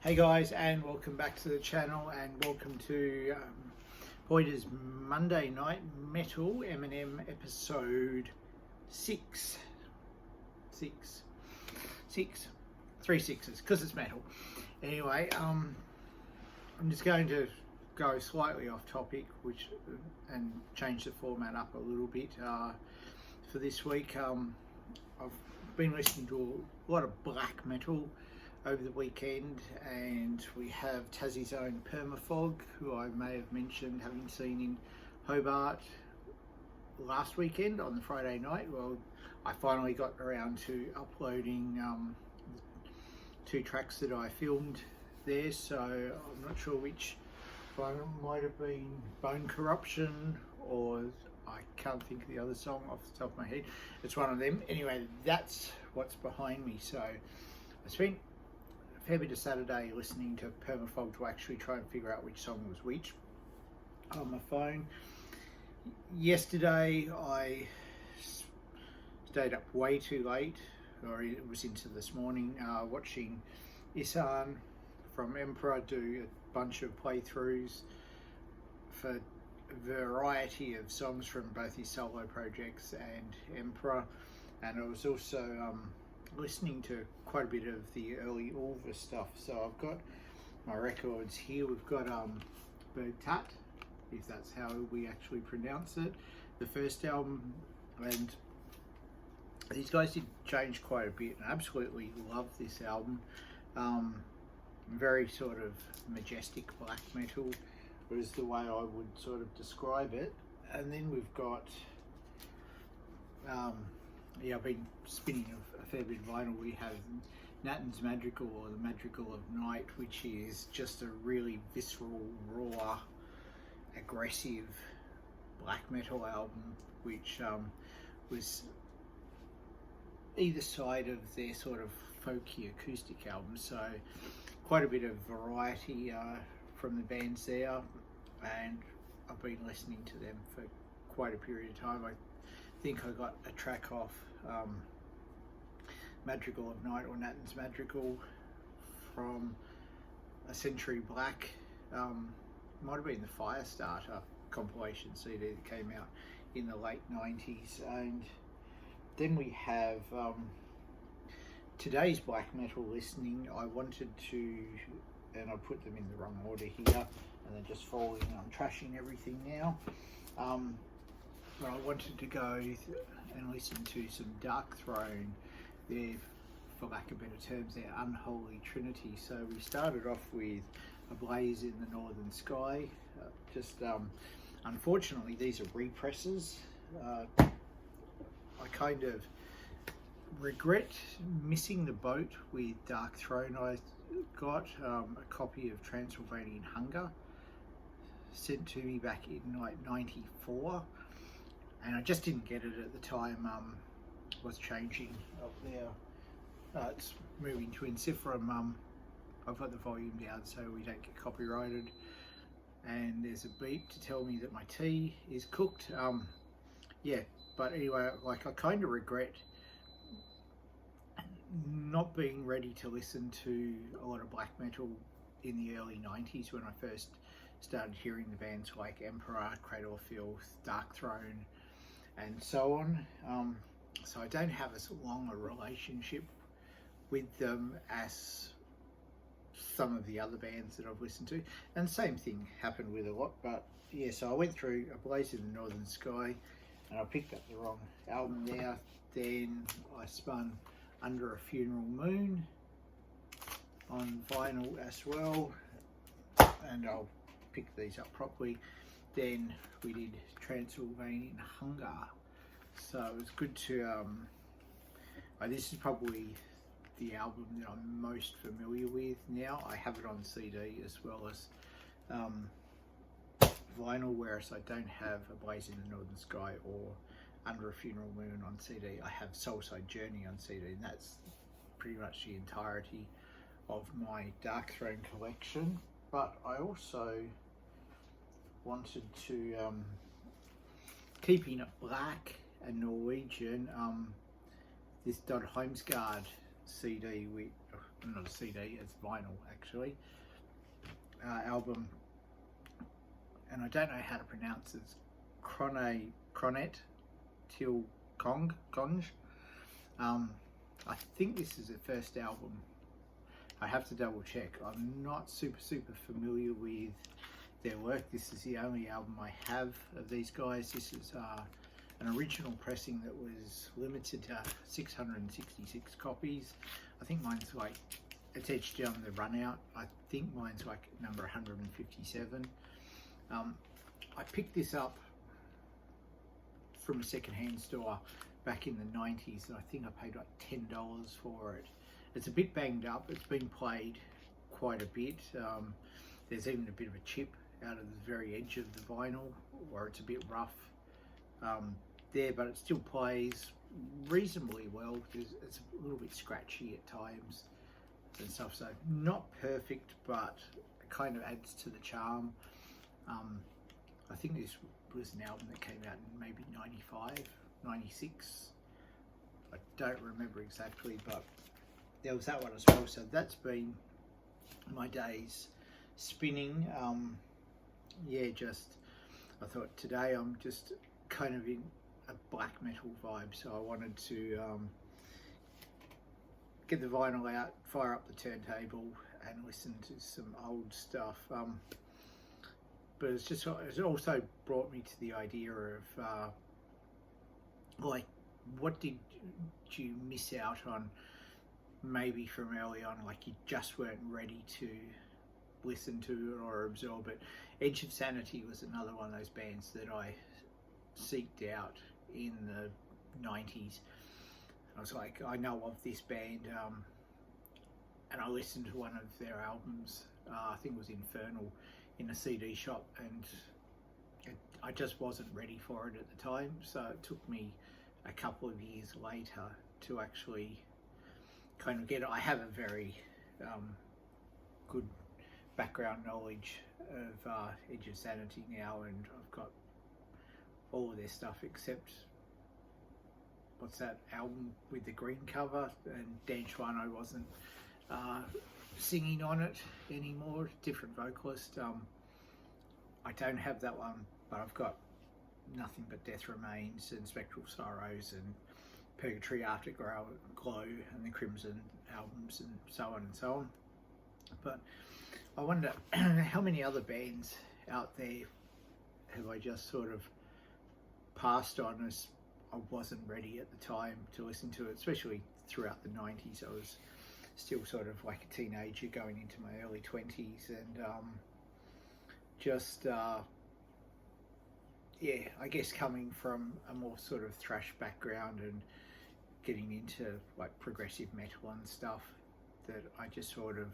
Hey guys, and welcome back to the channel, and welcome to Poiyda's Monday Night Metal M&M episode 6. 3 sixes, because it's metal. Anyway, I'm just going to go slightly off topic, and change the format up a little bit for this week. I've been listening to a lot of black metal over the weekend, and we have Tassie's own Permafog, who I may have mentioned having seen in Hobart last weekend on the Friday night. Well, I finally got around to uploading 2 tracks that I filmed there, so I'm not sure which one might have been Bone Corruption, or I can't think of the other song off the top of my head. It's one of them. Anyway, that's what's behind me. So I spent a fair bit of Saturday listening to Permafog to actually try and figure out which song was which on my phone. Yesterday I stayed up way too late, or it was into this morning, watching Isan from Emperor do a bunch of playthroughs for a variety of songs from both his solo projects and Emperor. And I was also listening to quite a bit of the early Ulva stuff. So I've got my records here. We've got Bergtat, if that's how we actually pronounce it, the first album, and these guys did change quite a bit, and I absolutely love this album. Very sort of majestic black metal was the way I would sort of describe it. And then we've got I've been spinning a fair bit of vinyl. We have Nathan's Madrigal, or the Madrigal of Night, which is just a really visceral, raw, aggressive black metal album, which was either side of their sort of folky acoustic album. So quite a bit of variety from the bands there, and I've been listening to them for quite a period of time. I think I got a track off Madrigal of Night, or Nathan's Madrigal, from a Century Black, might have been the Firestarter compilation CD that came out in the late 90s. And then we have today's black metal listening. I wanted to, and I put them in the wrong order here, and they're just falling. I'm trashing everything now. But I wanted to go and listen to some Dark Throne. They're, for lack of better terms, their unholy trinity. So we started off with A Blaze in the Northern Sky. Unfortunately, these are represses. I kind of regret missing the boat with Dark Throne. I got a copy of Transylvanian Hunger sent to me back in like '94, and I just didn't get it at the time. Was changing up there. It's moving to Encifrum. I've got the volume down so we don't get copyrighted, and there's a beep to tell me that my tea is cooked. But anyway, like, I kind of regret not being ready to listen to a lot of black metal in the early 90s, when I first started hearing the bands like Emperor, Cradle of Filth, Dark Throne, and so on. So I don't have as long a relationship with them as some of the other bands that I've listened to, and the same thing happened with a lot. But yeah, so I went through A Blaze in the Northern Sky, and I picked up the wrong album there. Then I spun Under a Funeral Moon on vinyl as well, and I'll pick these up properly. Then we did Transylvanian Hunger. So it was good to, this is probably the album that I'm most familiar with now. I have it on CD as well as vinyl, whereas I don't have A Blaze in the Northern Sky or Under a Funeral Moon on CD. I have Soulside Journey on CD, and that's pretty much the entirety of my Dark Throne collection. But I also wanted to, keeping it black and Norwegian, this Dod Heimsgard CD, not a CD, it's vinyl actually, album, and I don't know how to pronounce it. It's Cronet Til Conge. I think this is their first album. I have to double check. I'm not super familiar with their work. This is the only album I have of these guys. This is an original pressing that was limited to 666 copies. I think mine's like, it's etched on the run out. I think mine's like number 157. I picked this up from a secondhand store back in the 90s, and I think I paid like $10 for it. It's a bit banged up. It's been played quite a bit. There's even a bit of a chip out of the very edge of the vinyl, or it's a bit rough there, but it still plays reasonably well. It's a little bit scratchy at times and stuff, so not perfect, but it kind of adds to the charm. I think this was an album that came out in maybe 95, 96. I don't remember exactly, but there was that one as well. So that's been my days spinning. Yeah, just I thought today I'm just kind of in a black metal vibe, so I wanted to get the vinyl out, fire up the turntable, and listen to some old stuff. But it's also brought me to the idea of like, what did you miss out on maybe from early on, like you just weren't ready to listen to or absorb it. Edge of Sanity was another one of those bands that I seeked out in the 90s. I was like, I know of this band, and I listened to one of their albums, I think it was Infernal, in a CD shop, and I just wasn't ready for it at the time, so it took me a couple of years later to actually kind of get it. I have a very good background knowledge of Edge of Sanity now, and I've got all of their stuff except, what's that album with the green cover, and Dan Schwano wasn't singing on it anymore, different vocalist. I don't have that one, but I've got Nothing But Death Remains and Spectral Sorrows and Purgatory After Glow and the Crimson albums and so on and so on. But I wonder how many other bands out there have I just sort of passed on as I wasn't ready at the time to listen to it, especially throughout the 90s. I was still sort of like a teenager going into my early 20s, and yeah, I guess coming from a more sort of thrash background and getting into like progressive metal and stuff, that I just sort of,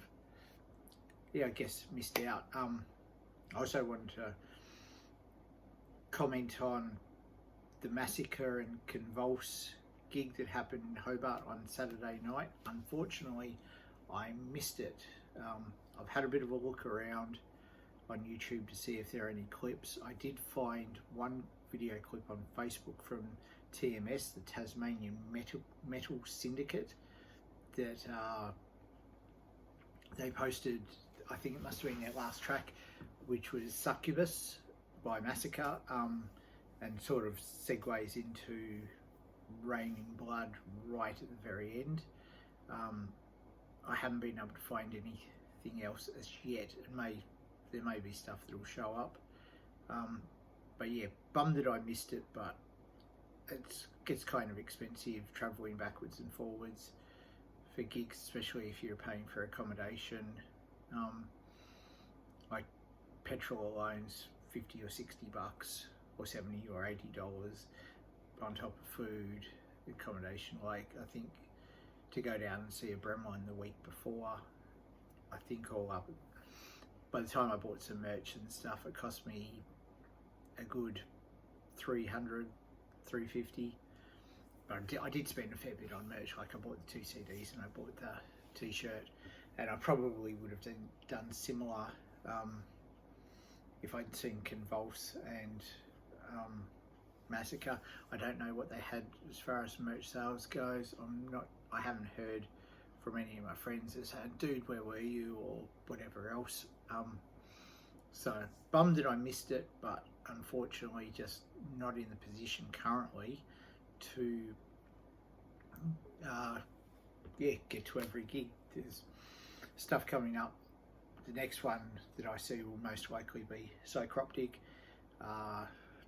yeah, I guess missed out. I also wanted to comment on the Massacre and Convulse gig that happened in Hobart on Saturday night. Unfortunately, I missed it. I've had a bit of a look around on YouTube to see if there are any clips. I did find one video clip on Facebook from TMS, the Tasmanian Metal Syndicate, that they posted. I think it must have been their last track, which was Succubus by Massacre, and sort of segues into Rain in Blood right at the very end. I haven't been able to find anything else as yet. There may be stuff that will show up, but yeah, bummed that I missed it. But it gets kind of expensive travelling backwards and forwards for gigs, especially if you're paying for accommodation. Like petrol alone's $50 or $60 or $70 or $80 on top of food, accommodation. Like, I think to go down and see a Bremline the week before, I think all up, by the time I bought some merch and stuff, it cost me a good $300, $350. But I did spend a fair bit on merch. Like, I bought the 2 CDs and I bought the t-shirt, and I probably would have done similar if I'd seen Convulse and Massacre. I don't know what they had as far as merch sales goes. I haven't heard from any of my friends that said, dude, where were you, or whatever else. So bummed that I missed it, but unfortunately just not in the position currently to get to every gig. There's stuff coming up. The next one that I see will most likely be Psychroptic,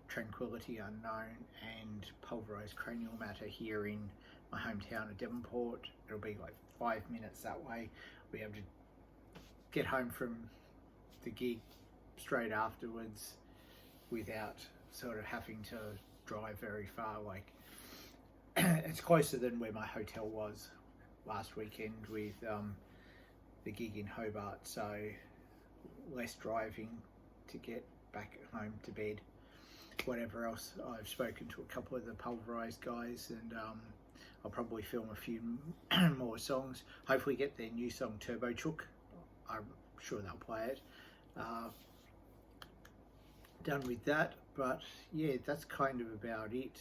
Tranquility Unknown, and Pulverized Cranial Matter here in my hometown of Devonport. It'll be like 5 minutes that way. I'll be able to get home from the gig straight afterwards without sort of having to drive very far. Like, it's closer than where my hotel was last weekend with the gig in Hobart, so less driving to get back home to bed. Whatever else, I've spoken to a couple of the Pulverized guys, and I'll probably film a few more songs. Hopefully get their new song Turbo Chook. I'm sure they'll play it. Done with that, but yeah, that's kind of about it.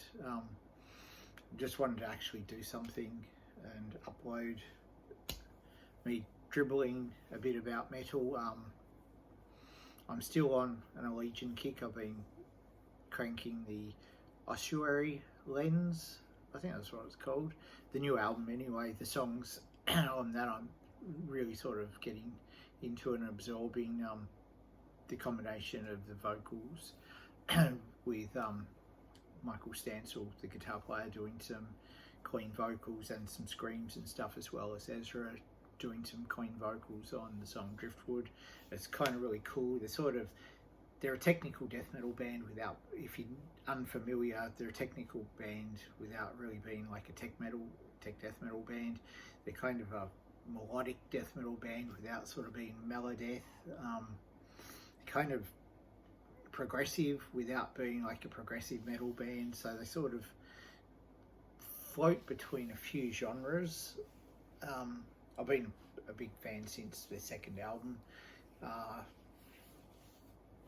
Just wanted to actually do something and upload me dribbling a bit about metal. I'm still on an Allegiant kick. I've been cranking the Ossuary Lens, I think that's what it's called, the new album anyway. The songs on that I'm really sort of getting into and absorbing the combination of the vocals with Michael Stansel, the guitar player, doing some clean vocals and some screams and stuff, as well as Ezra doing some clean vocals on the song Driftwood. It's kind of really cool. They're a technical death metal band without, if you're unfamiliar, they're a technical band without really being like a tech death metal band. They're kind of a melodic death metal band without sort of being melodeath. Kind of progressive without being like a progressive metal band. So they sort of float between a few genres. I've been a big fan since their second album.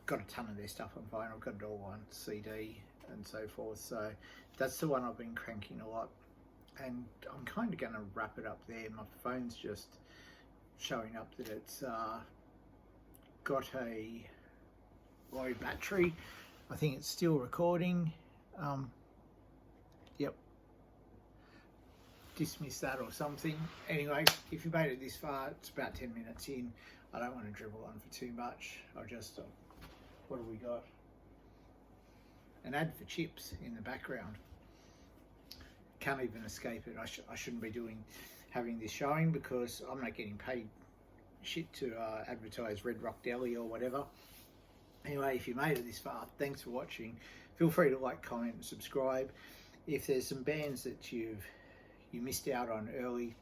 Got a ton of their stuff on vinyl, got it all on CD and so forth. So that's the one I've been cranking a lot. And I'm kind of going to wrap it up there. My phone's just showing up that it's got a low battery. I think it's still recording. Yep. Dismiss that or something. Anyway, if you made it this far, it's about 10 minutes in. I don't want to dribble on for too much. I'll just, what have we got? An ad for chips in the background. Can't even escape it. I shouldn't be having this showing because I'm not getting paid shit to advertise Red Rock Deli or whatever. Anyway, if you made it this far, thanks for watching. Feel free to like, comment and subscribe. If there's some bands that you missed out on early,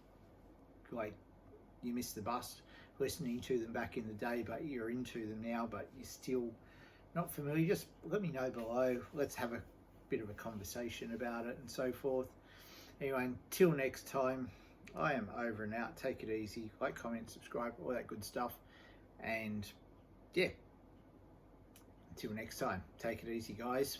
like you missed the bus listening to them back in the day, but you're into them now, but you're still not familiar, just let me know below. Let's have a bit of a conversation about it and so forth. Anyway, until next time, I am over and out. Take it easy. Like, comment, subscribe, all that good stuff. And yeah, until next time, take it easy, guys.